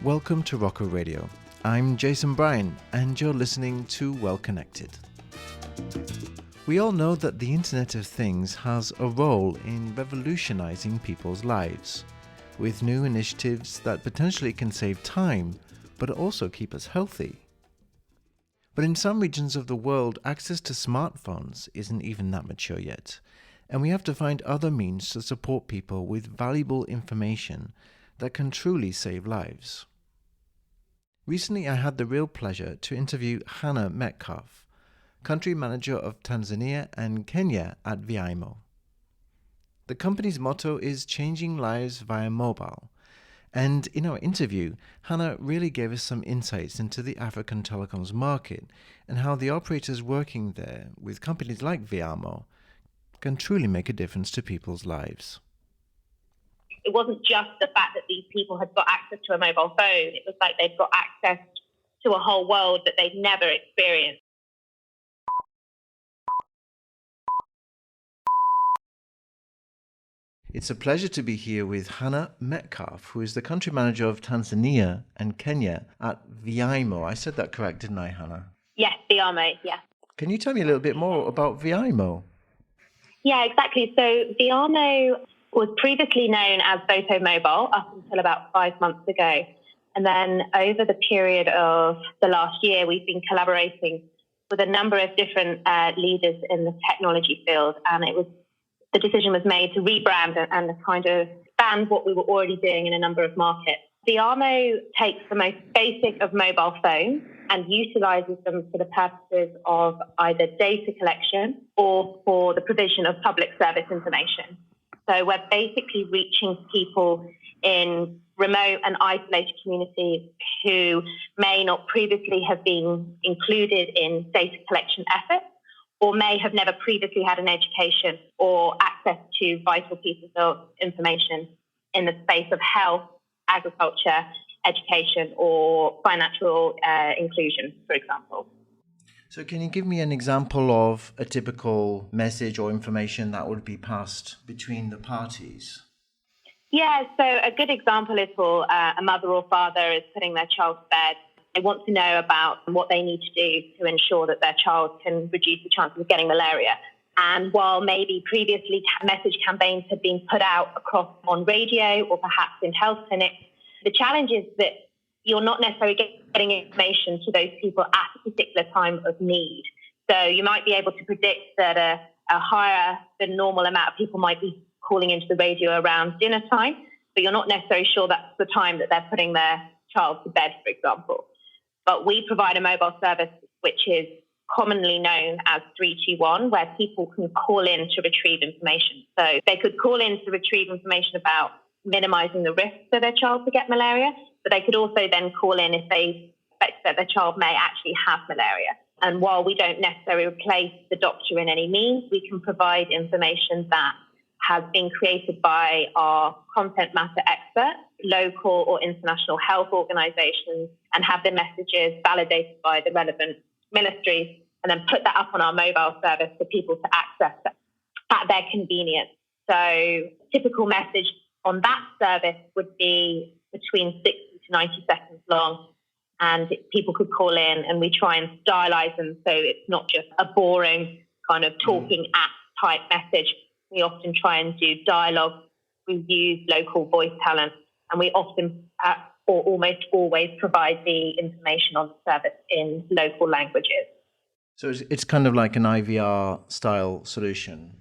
Welcome to Rocco Radio. I'm Jason Bryan, and you're listening to Well Connected. We all know that the Internet of Things has a role in revolutionizing people's lives, with new initiatives that potentially can save time, but also keep us healthy. But in some regions of the world, access to smartphones isn't even that mature yet, and we have to find other means to support people with valuable information that can truly save lives. Recently, I had the real pleasure to interview Hannah Metcalfe, Country Manager of Tanzania and Kenya at Viamo. The company's motto is changing lives via mobile, and in our interview, Hannah really gave us some insights into the African telecoms market and how the operators working there with companies like Viamo can truly make a difference to people's lives. It wasn't just the fact that these people had got access to a mobile phone. It was like they'd got access to a whole world that they'd never experienced. It's a pleasure to be here with Hannah Metcalfe, who is the Country Manager of Tanzania and Kenya at Viamo. I said that correct, didn't I, Hannah? Yes, Viamo, yeah. Can you tell me a little bit more about Viamo? Yeah, exactly. So Viamo was previously known as Voto Mobile up until about 5 months ago. And then over the period of the last year, we've been collaborating with a number of different leaders in the technology field. And the decision was made to rebrand and kind of expand what we were already doing in a number of markets. Viamo takes the most basic of mobile phones and utilizes them for the purposes of either data collection or for the provision of public service information. So we're basically reaching people in remote and isolated communities who may not previously have been included in data collection efforts or may have never previously had an education or access to vital pieces of information in the space of health, agriculture, education, or financial inclusion, for example. So can you give me an example of a typical message or information that would be passed between the parties? Yeah, so a good example is for a mother or father is putting their child to bed. They want to know about what they need to do to ensure that their child can reduce the chances of getting malaria. And while maybe previously message campaigns had been put out across on radio or perhaps in health clinics, the challenge is that you're not necessarily getting information to those people at a particular time of need. So you might be able to predict that a higher than normal amount of people might be calling into the radio around dinner time, but you're not necessarily sure that's the time that they're putting their child to bed, for example. But we provide a mobile service which is commonly known as 321, where people can call in to retrieve information. So they could call in to retrieve information about minimizing the risk for their child to get malaria, but they could also then call in if they suspect that their child may actually have malaria. And while we don't necessarily replace the doctor in any means, we can provide information that has been created by our content matter experts, local or international health organizations, and have the messages validated by the relevant ministries, and then put that up on our mobile service for people to access at their convenience. So typical message on that service would be between 60 to 90 seconds long, and people could call in and we try and stylize them so it's not just a boring kind of talking at type message. We often try and do dialogue. We use local voice talent, and we often or almost always provide the information on the service in local languages. So it's kind of like an IVR style solution.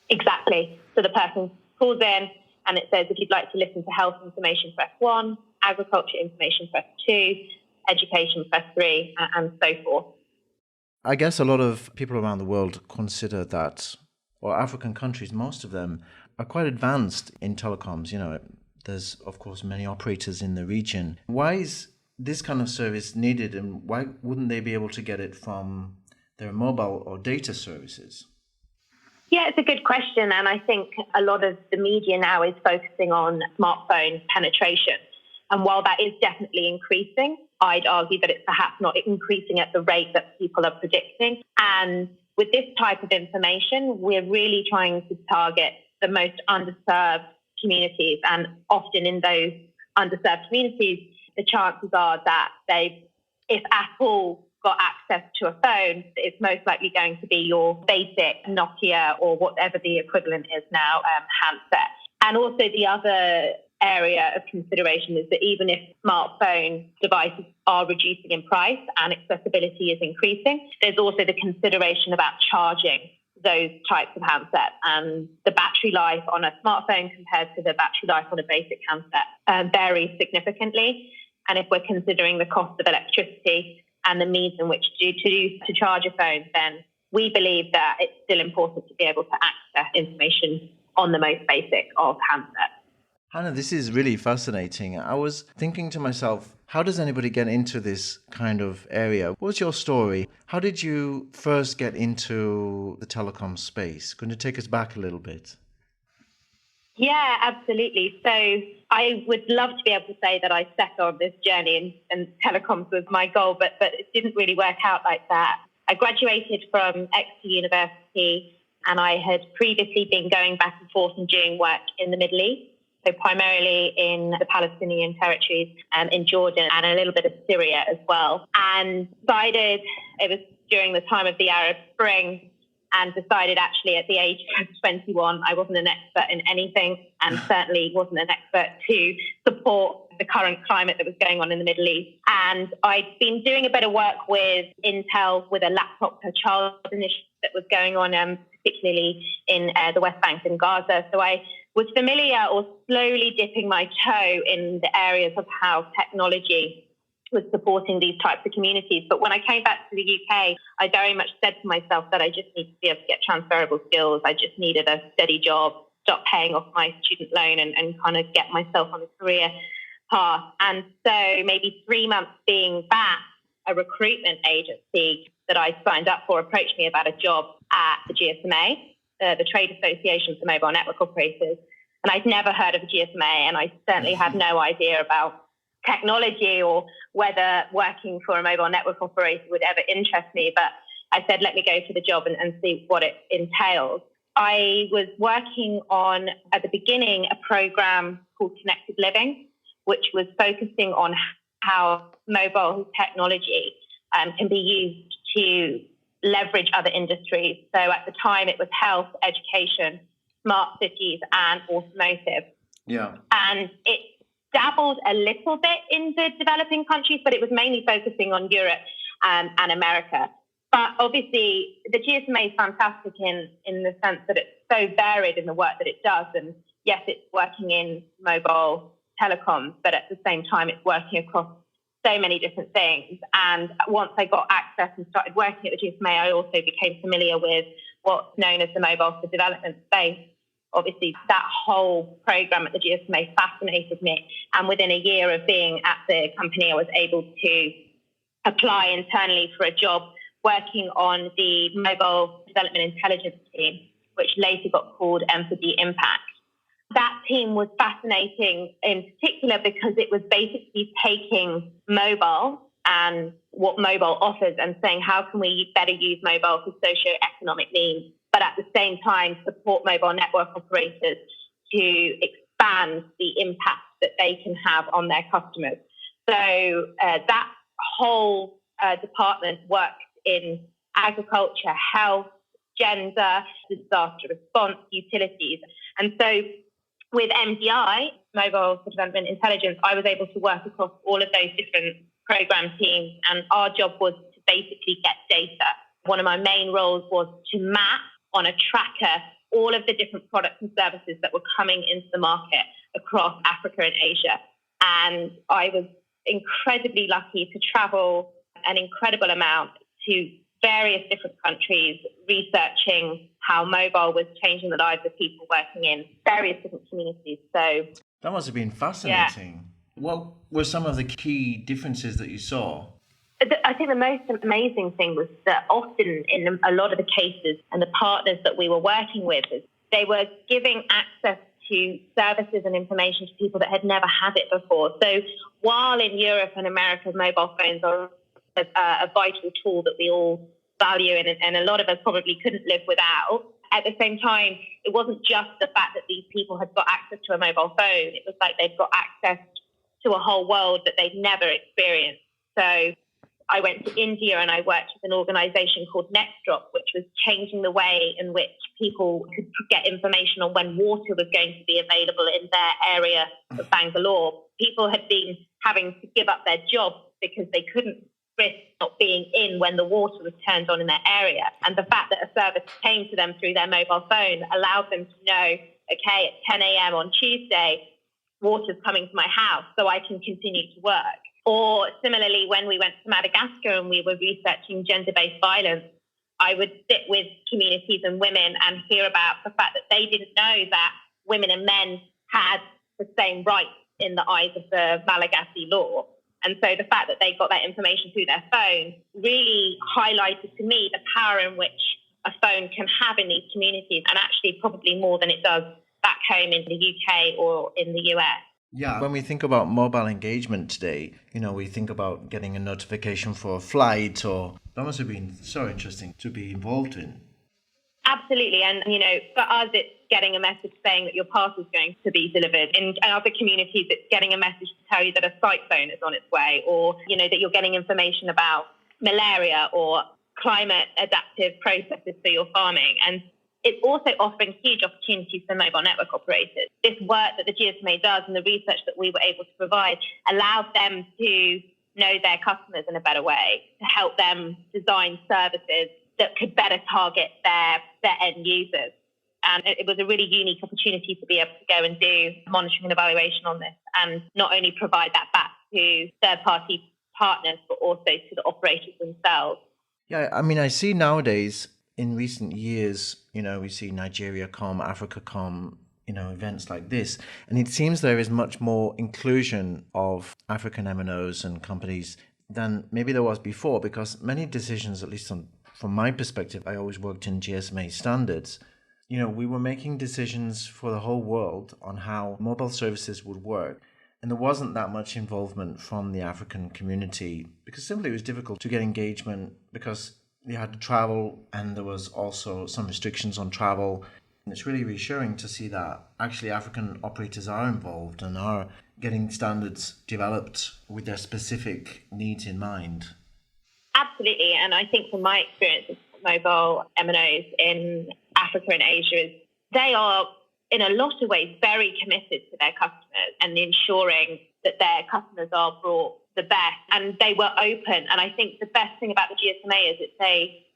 Exactly. So the person calls in and it says, if you'd like to listen to health information, press 1, agriculture information, press 2, education, press 3, and so forth. I guess a lot of people around the world consider that, or African countries, most of them, are quite advanced in telecoms. You know, there's, of course, many operators in the region. Why is this kind of service needed, and why wouldn't they be able to get it from their mobile or data services? Yeah, it's a good question. And I think a lot of the media now is focusing on smartphone penetration. And while that is definitely increasing, I'd argue that it's perhaps not increasing at the rate that people are predicting. And with this type of information, we're really trying to target the most underserved communities. And often in those underserved communities, the chances are that they've, if at all, got access to a phone, it's most likely going to be your basic Nokia or whatever the equivalent is now, handset. And also the other area of consideration is that even if smartphone devices are reducing in price and accessibility is increasing, there's also the consideration about charging those types of handsets, and the battery life on a smartphone compared to the battery life on a basic handset varies significantly. And if we're considering the cost of electricity and the means in which to charge a phone, then we believe that it's still important to be able to access information on the most basic of handsets. Hannah, this is really fascinating. I was thinking to myself, how does anybody get into this kind of area? What's your story? How did you first get into the telecom space? Can you take us back a little bit? Yeah, absolutely. So I would love to be able to say that I set on this journey and telecoms was my goal, but it didn't really work out like that. I graduated from Exeter University and I had previously been going back and forth and doing work in the Middle East. So primarily in the Palestinian territories, in Jordan and a little bit of Syria as well. And decided, it was during the time of the Arab Spring, and decided actually at the age of 21, I wasn't an expert in anything and certainly wasn't an expert to support the current climate that was going on in the Middle East. And I'd been doing a bit of work with Intel with a laptop per child initiative that was going on, particularly in the West Bank and Gaza. So I was familiar or slowly dipping my toe in the areas of how technology was supporting these types of communities. But when I came back to the UK, I very much said to myself that I just need to be able to get transferable skills. I just needed a steady job, stop paying off my student loan and kind of get myself on a career path. And so maybe 3 months being back, a recruitment agency that I signed up for approached me about a job at the GSMA, the Trade Association for Mobile Network Operators. And I'd never heard of the GSMA, and I certainly had no idea about technology or whether working for a mobile network operator would ever interest me. But I said, let me go to the job and see what it entails. I was working on, at the beginning, a program called Connected Living, which was focusing on how mobile technology can be used to leverage other industries. So at the time, it was health, education, smart cities, and automotive. Yeah. And it dabbled a little bit in the developing countries, but it was mainly focusing on Europe and America. But obviously, the GSMA is fantastic in the sense that it's so varied in the work that it does. And yes, it's working in mobile telecoms, but at the same time, it's working across so many different things. And once I got access and started working at the GSMA, I also became familiar with what's known as the mobile for development space. Obviously, that whole program at the GSMA fascinated me. And within a year of being at the company, I was able to apply internally for a job working on the mobile development intelligence team, which later got called M4D Impact. That team was fascinating in particular because it was basically taking mobile and what mobile offers and saying, how can we better use mobile for socio-economic needs, but at the same time support mobile network operators to expand the impact that they can have on their customers. So that whole department worked in agriculture, health, gender, disaster response, utilities. And so with MDI, Mobile for Development Intelligence, I was able to work across all of those different program teams, and our job was to basically get data. One of my main roles was to map on a tracker all of the different products and services that were coming into the market across Africa and Asia. And I was incredibly lucky to travel an incredible amount to various different countries, researching how mobile was changing the lives of people working in various different communities. So that must have been fascinating. Yeah. What were some of the key differences that you saw? I think the most amazing thing was that often in a lot of the cases and the partners that we were working with, they were giving access to services and information to people that had never had it before. So while in Europe and America, mobile phones are a vital tool that we all value and a lot of us probably couldn't live without, at the same time, it wasn't just the fact that these people had got access to a mobile phone. It was like they'd got access to a whole world that they'd never experienced. So I went to India and I worked with an organisation called Nextdrop, which was changing the way in which people could get information on when water was going to be available in their area of Bangalore. People had been having to give up their jobs because they couldn't risk not being in when the water was turned on in their area. And the fact that a service came to them through their mobile phone allowed them to know, okay, at 10 a.m. on Tuesday, water's coming to my house so I can continue to work. Or similarly, when we went to Madagascar and we were researching gender-based violence, I would sit with communities and women and hear about the fact that they didn't know that women and men had the same rights in the eyes of the Malagasy law. And so the fact that they got that information through their phone really highlighted to me the power in which a phone can have in these communities, and actually probably more than it does back home in the UK or in the US. Yeah, when we think about mobile engagement today, we think about getting a notification for a flight, or that must have been so interesting to be involved in. Absolutely. And, for us, it's getting a message saying that your parcel is going to be delivered. In other communities, it's getting a message to tell you that a cyclone is on its way, or, that you're getting information about malaria or climate adaptive processes for your farming. And it's also offering huge opportunities for mobile network operators. This work that the GSMA does and the research that we were able to provide allows them to know their customers in a better way, to help them design services that could better target their end users. And it was a really unique opportunity to be able to go and do monitoring and evaluation on this, and not only provide that back to third-party partners, but also to the operators themselves. Yeah, I see nowadays, in recent years, we see Nigeria.com, Africa.com, events like this. And it seems there is much more inclusion of African MNOs and companies than maybe there was before, because many decisions, at least from my perspective, I always worked in GSMA standards. We were making decisions for the whole world on how mobile services would work. And there wasn't that much involvement from the African community, because simply it was difficult to get engagement, because you had to travel and there was also some restrictions on travel. And it's really reassuring to see that actually African operators are involved and are getting standards developed with their specific needs in mind. Absolutely. And I think from my experience with mobile MNOs in Africa and Asia, they are in a lot of ways very committed to their customers and ensuring that their customers are brought the best, and they were open. And I think the best thing about the GSMA is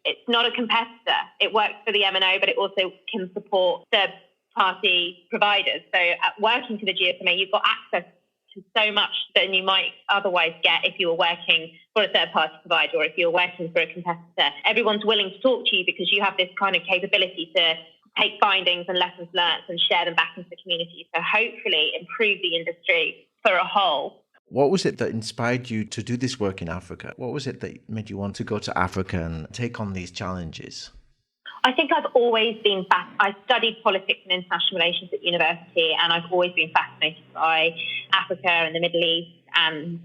it's not a competitor. It works for the MNO, but it also can support third-party providers. So at working for the GSMA, you've got access to so much than you might otherwise get if you were working for a third-party provider or if you were working for a competitor. Everyone's willing to talk to you because you have this kind of capability to take findings and lessons learned and share them back into the community. So hopefully improve the industry for a whole. What was it that inspired you to do this work in Africa? What was it that made you want to go to Africa and take on these challenges? I think I've always been I studied politics and international relations at university, and I've always been fascinated by Africa and the Middle East and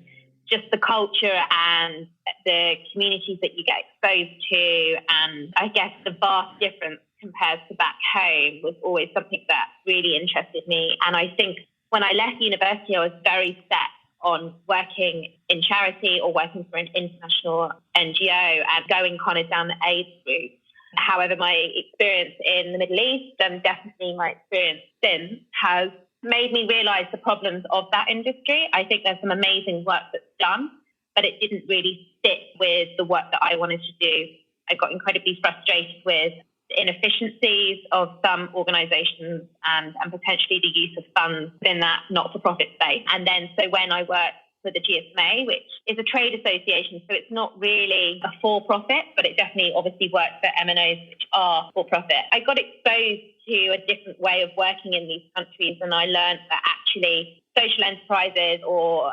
just the culture and the communities that you get exposed to. And I guess the vast difference compared to back home was always something that really interested me. And I think when I left university, I was very set on working in charity or working for an international NGO and going kind of down the AIDS route. However, my experience in the Middle East and definitely my experience since has made me realise the problems of that industry. I think there's some amazing work that's done, but it didn't really fit with the work that I wanted to do. I got incredibly frustrated with the inefficiencies of some organisations and potentially the use of funds in that not-for-profit space. And then so when I worked for the GSMA, which is a trade association, so it's not really a for-profit, but it definitely obviously works for MNOs which are for-profit. I got exposed to a different way of working in these countries, and I learned that actually social enterprises or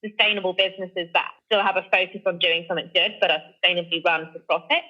sustainable businesses that still have a focus on doing something good but are sustainably run for profit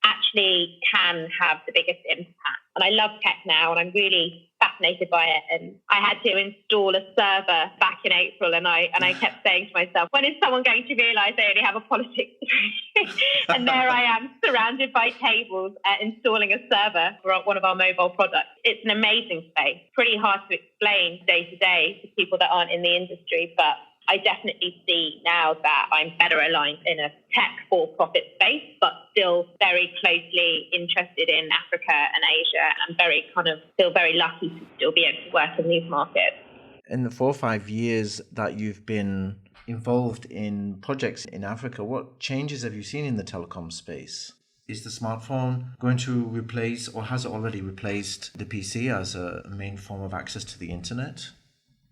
actually can have the biggest impact. And I love tech now, and I'm really fascinated by it. And I had to install a server back in April, and I kept saying to myself, when is someone going to realise they only have a politics degree? And there I am, surrounded by tables, installing a server for one of our mobile products. It's an amazing space. Pretty hard to explain day to day to people that aren't in the industry, but I definitely see now that I'm better aligned in a tech for-profit space, but still very closely interested in Africa and Asia, and very feel very lucky to still be able to work in these markets. In the 4 or 5 years that you've been involved in projects in Africa, what changes have you seen in the telecom space? Is the smartphone going to replace, or has it already replaced, the PC as a main form of access to the internet?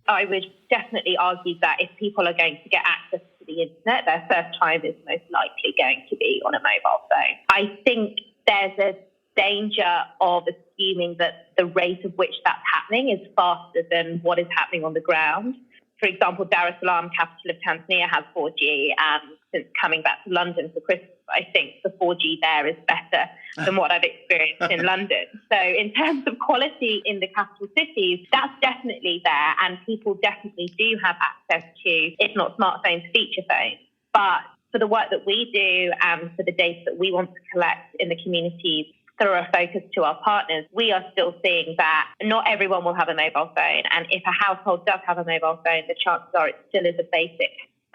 I would definitely argue that if people are going to get access to the internet, their first time is most likely going to be on a mobile phone. I think there's a danger of assuming that the rate of which that's happening is faster than what is happening on the ground. For example, Dar es Salaam, capital of Tanzania, has 4G, and since coming back to London for Christmas, I think the 4G there is better than what I've experienced in London. So in terms of quality in the capital cities, that's definitely there, and people definitely do have access to, if not smartphones, feature phones. But for the work that we do and for the data that we want to collect in the communities through a focus to our partners, we are still seeing that not everyone will have a mobile phone. And if a household does have a mobile phone, the chances are it still is a basic.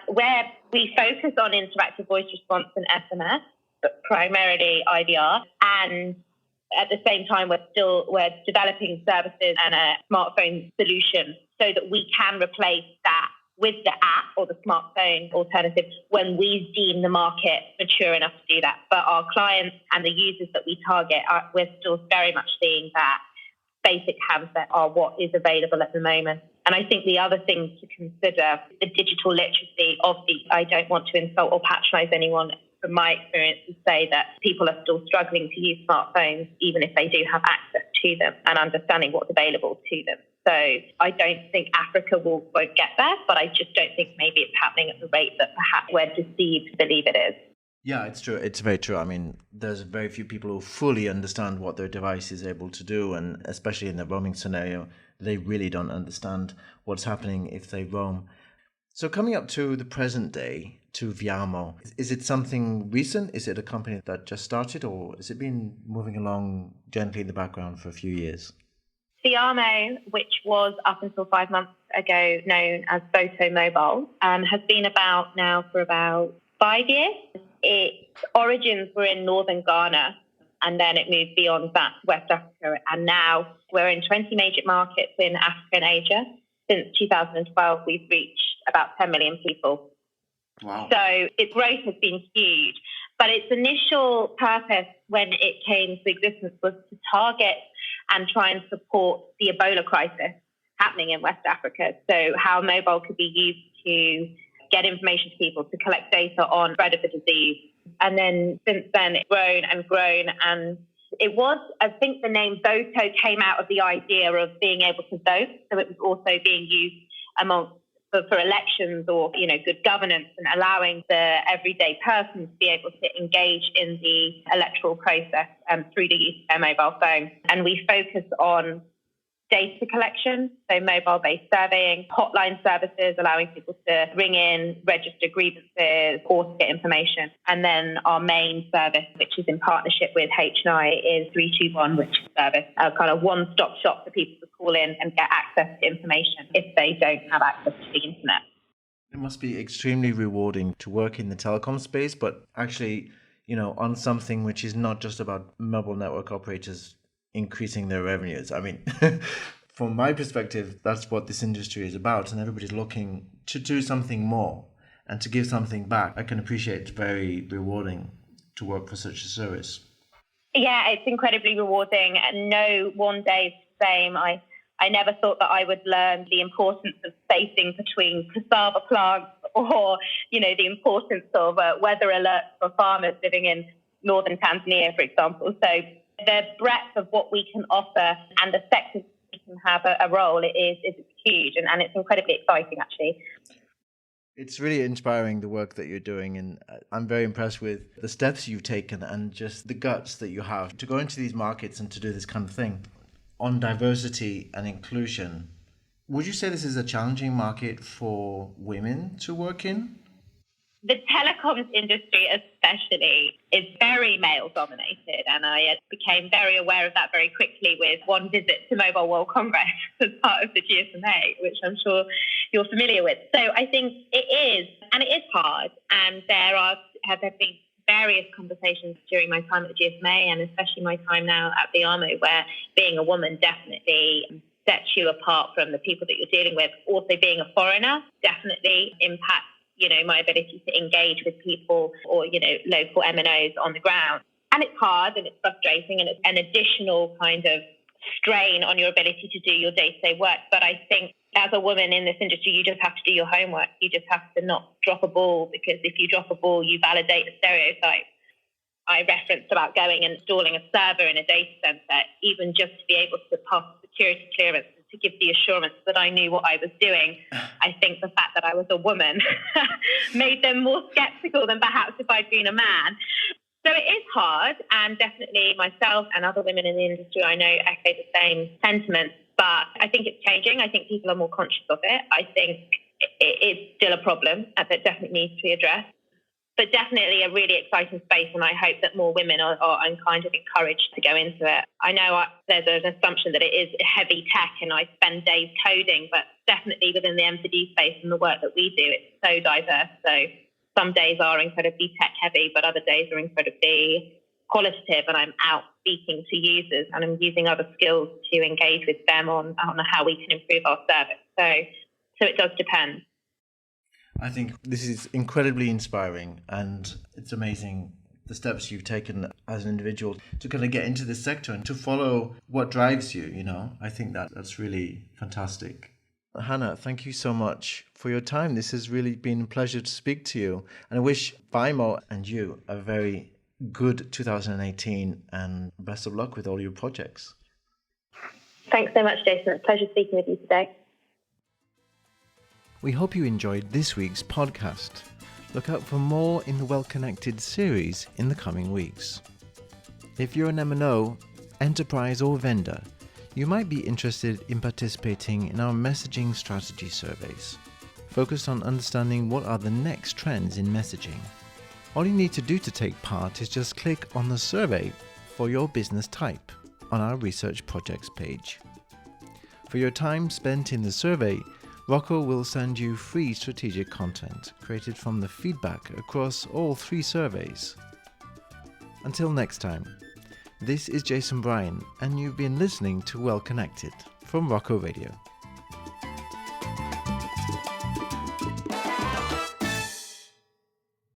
Where we focus on interactive voice response and SMS, but primarily IVR, and at the same time we're developing services and a smartphone solution so that we can replace that with the app or the smartphone alternative when we deem the market mature enough to do that. But our clients and the users that we target, we're still very much seeing that basic handset are what is available at the moment. And I think the other thing to consider is the digital literacy of I don't want to insult or patronise anyone. From my experience, to say that people are still struggling to use smartphones, even if they do have access to them and understanding what's available to them. So I don't think Africa won't get there, but I just don't think maybe it's happening at the rate that perhaps we're deceived to believe it is. Yeah, it's true. It's very true. I mean, there's very few people who fully understand what their device is able to do, and especially in the roaming scenario, they really don't understand what's happening if they roam. So coming up to the present day, to Viamo, is it something recent? Is it a company that just started, or has it been moving along gently in the background for a few years? Viamo, which was up until 5 months ago known as Photo Mobile, has been about now for about 5 years. Its origins were in northern Ghana, and then it moved beyond that to West Africa. And now we're in 20 major markets in Africa and Asia. Since 2012, we've reached about 10 million people. Wow. So its growth has been huge. But its initial purpose when it came to existence was to target and try and support the Ebola crisis happening in West Africa. So how mobile could be used to get information to people, to collect data on spread of the disease. And then since then, it's grown and grown. And it was, I think the name Voto came out of the idea of being able to vote. So it was also being used for elections or, good governance, and allowing the everyday person to be able to engage in the electoral process through the use of their mobile phone. And we focus on data collection, so mobile-based surveying, hotline services, allowing people to ring in, register grievances, or to get information. And then our main service, which is in partnership with H&I, is 321, which is a service, a kind of one-stop shop for people to call in and get access to information if they don't have access to the internet. It must be extremely rewarding to work in the telecom space, but actually, on something which is not just about mobile network operators increasing their revenues. I mean, from my perspective, that's what this industry is about, and everybody's looking to do something more and to give something back. I can appreciate it's very rewarding to work for such a service. Yeah, it's incredibly rewarding, and no one day is the same. I never thought that I would learn the importance of spacing between cassava plants, or, the importance of weather alerts for farmers living in northern Tanzania, for example. So the breadth of what we can offer and the sectors we can have a role is huge, and it's incredibly exciting, actually. It's really inspiring, the work that you're doing, and I'm very impressed with the steps you've taken and just the guts that you have to go into these markets and to do this kind of thing. On diversity and inclusion, would you say this is a challenging market for women to work in? The telecoms industry especially is very male-dominated, and I became very aware of that very quickly with one visit to Mobile World Congress as part of the GSMA, which I'm sure you're familiar with. So I think it is hard, and there have been various conversations during my time at the GSMA, and especially my time now at Viamo, where being a woman definitely sets you apart from the people that you're dealing with. Also, being a foreigner definitely impacts my ability to engage with people or, local MNOs on the ground. And it's hard and it's frustrating and it's an additional kind of strain on your ability to do your day-to-day work. But I think as a woman in this industry, you just have to do your homework. You just have to not drop a ball, because if you drop a ball, you validate a stereotype. I referenced about going and installing a server in a data center, even just to be able to pass security clearance, to give the assurance that I knew what I was doing. I think the fact that I was a woman made them more skeptical than perhaps if I'd been a man. So it is hard, and definitely myself and other women in the industry I know echo the same sentiments, but I think it's changing. I think people are more conscious of it. I think it's still a problem that definitely needs to be addressed, but definitely a really exciting space, and I hope that more women are kind of encouraged to go into it. I know there's an assumption that it is heavy tech and I spend days coding, but definitely within the MPD space and the work that we do, it's so diverse. So some days are incredibly tech heavy, but other days are incredibly qualitative, and I'm out speaking to users and I'm using other skills to engage with them on how we can improve our service. So it does depend. I think this is incredibly inspiring, and it's amazing the steps you've taken as an individual to kind of get into this sector and to follow what drives you, I think that's really fantastic. Hannah, thank you so much for your time. This has really been a pleasure to speak to you, and I wish Viamo and you a very good 2018 and best of luck with all your projects. Thanks so much, Jason. It's a pleasure speaking with you today. We hope you enjoyed this week's podcast. Look out for more in the Well Connected series in the coming weeks. If you're an MNO, enterprise or vendor, you might be interested in participating in our messaging strategy surveys, focused on understanding what are the next trends in messaging. All you need to do to take part is just click on the survey for your business type on our research projects page. For your time spent in the survey, Rocco will send you free strategic content created from the feedback across all 3 surveys. Until next time, this is Jason Bryan, and you've been listening to Well Connected from Rocco Radio.